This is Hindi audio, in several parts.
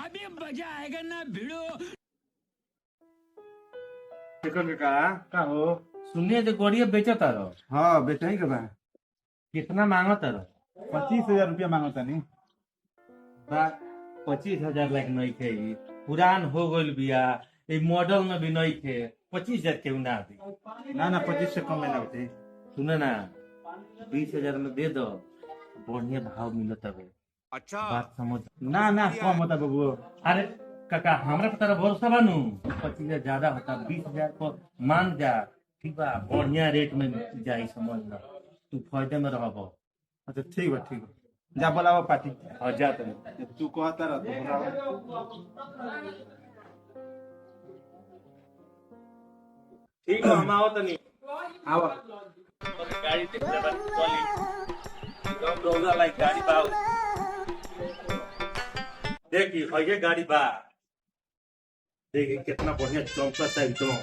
अभी मजा आएगा ना भिड़ो। का हो? सुनिए जो गोड़िया बेचा तारो हाँ बेटा ही बा। कितना मांगो तारो? 25,000 रुपया मांगता नहीं। 25,000 लाख नहीं थे। पुरान हो गइल बिया, ए मॉडल में भी नहीं थे। 25,000 क्यों ना दी? ना 25 से कम में ना होते। सुने ना, 20,000 में दे दो, बढ़िया भाव मिलता है। अच्छा बात समझ। ना कम होता बबू। अरे काका हमरा पे तारा भरोसा बानू? 25,000 ज्यादा होता, 20,000 को मान जा। ठीक बा, बढ़िया रेट में जाई, समझ ला तू फायदे में रहबो। अच्छा ठीक बा ठीक बा। जा बोलावा पार्टी। हाँ जा तुम। तू कहता रह तो बोलावा। ठीक है, हम आओ तनी। आवा। गाड़ी देख ले बस चली। कम रोजा लाइक गाड़ी बाव। देखी ये गाड़ी बा। देखी कितना बढ़िया चमकता है एकदम।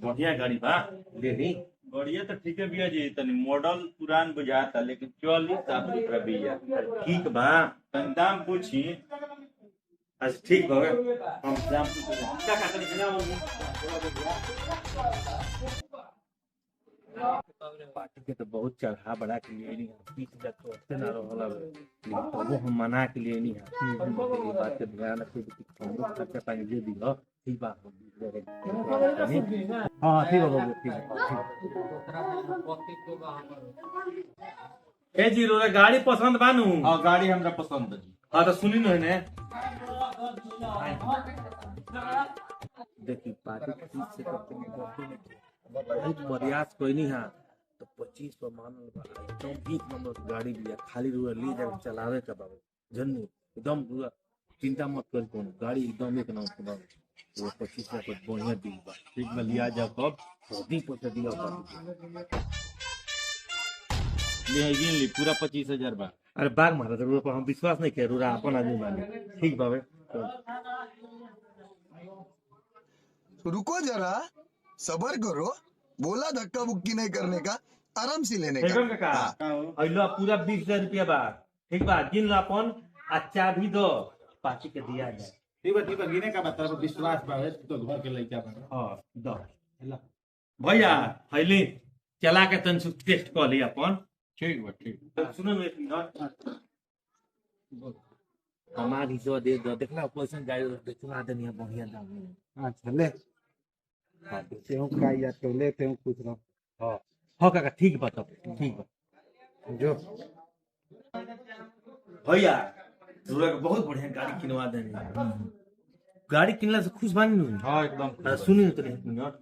बढ़िया गाड़ी बा। ले ली। बढ़िया तो ठीक है भैया जी, तनी मॉडल पुरान बुझाता लेकिन 40,000 भैया ठीक बा। तनी दाम पूछी। अच्छा ठीक बा। हम दाम क्या का तनी ना पार्टी के तो बहुत चढ़ा बढ़ा के लिए नहीं, 20,000 तो अच्छे ना रहला, लेकिन वो हम मना के लिए नहीं है। बात के ध्यान रखिए कि हम लोग खर्चा पानी दे दी हो। ठीक बा। हाँ ठीक है बबू ठीक है। ए जीरो रे गाड़ी पसंद बानू? हाँ गाड़ी हमरा पसंद है। हाँ तो सुनी न ने देखी पार्टी ठीक से करते बहुत प्रयास कोई नहीं है तो 25 पर मानल बा। एकदम एक नंबर गाड़ी लिया, खाली रुआ ले जाकर चलावे का बाबू जन्नू एकदम पूरा चिंता मत कर। कौन गाड़ी एकदम एक नंबर बाबू। वो 25 का कुछ बढ़िया डील बा। ठीक में लिया जाओ कब शादी पर दिया बा। ले पूरा 25,000 बा। अरे बाग मारा जरूर पर हम विश्वास नहीं कर रहा अपन आदमी माने। ठीक बाबे रुको जरा, सबर करो। बोला धक्का बुक्की नहीं करने का, आराम से लेने का। देखो काका हाँ। अइलो पूरा 20,000 रुपया बा। ठीक बा, गिन ला अपन अच्छा भी दो पार्टी के दिया जाए। ठीक बा गिने का बात पर विश्वास बा तो घर के लइका बा। हां दो भैया हइली चला के तन टेस्ट कर ली अपन। ठीक बा ठीक। सुनो न एक मिनट, हमारी जो दे दो, देखना पैसा गाड़ी बेचवा देनी है बढ़िया दाम में। अच्छा ले। हां तेहू का या तो ले तेहू पूछ रहा। हां हां काका ठीक बा तब ठीक बा। जो भैया दूरा के बहुत बढ़िया गाड़ी किनवा देनी। गाड़ी किनला से खुश बानी नु? हाँ एकदम। सुनी तो एक मिनट,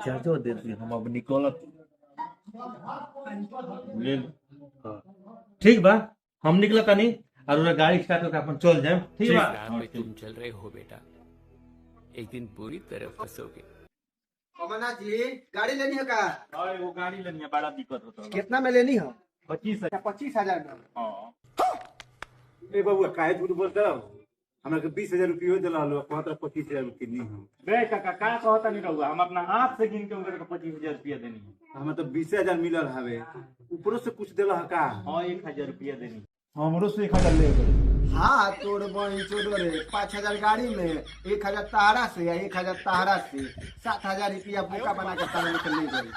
चार्जर दे दी, हम अब निकलत। ले ठीक बा, हम निकलत तनी और उरा गाड़ी स्टार्ट करके अपन चल जाए। ठीक बा। राह पे तुम चल रहे हो बेटा, एक दिन पूरी तरह फंसोगे। अमरनाथ जी गाड़ी लेनी है का? और वो गाड़ी लेनी है, बड़ा दिक्कत होता है। कितना में लेनी है? 25,000। 25,000 में। हाँ ए बबू काहे झूठ बोलत रहो? हमरा के 20,000 रुपया देला लो, कहत 25,000 रुपया नहीं हम। बे काका का कहता नहीं रहूगा, हम अपना हाथ से गिन के उनके 25,000 रुपया देनी है। हमें तो 20,000 मिलल हवे, ऊपरों से कुछ देला है का? हाँ 1,000 रुपया देनी है। हमरो से 1,000 ले। हाँ तोड़ बही चोड़ रे 5,000 गाड़ी में, 1,000 तारा से या 1,000 तारा से 7,000 रुपया बोका बना के तारा में ले गई।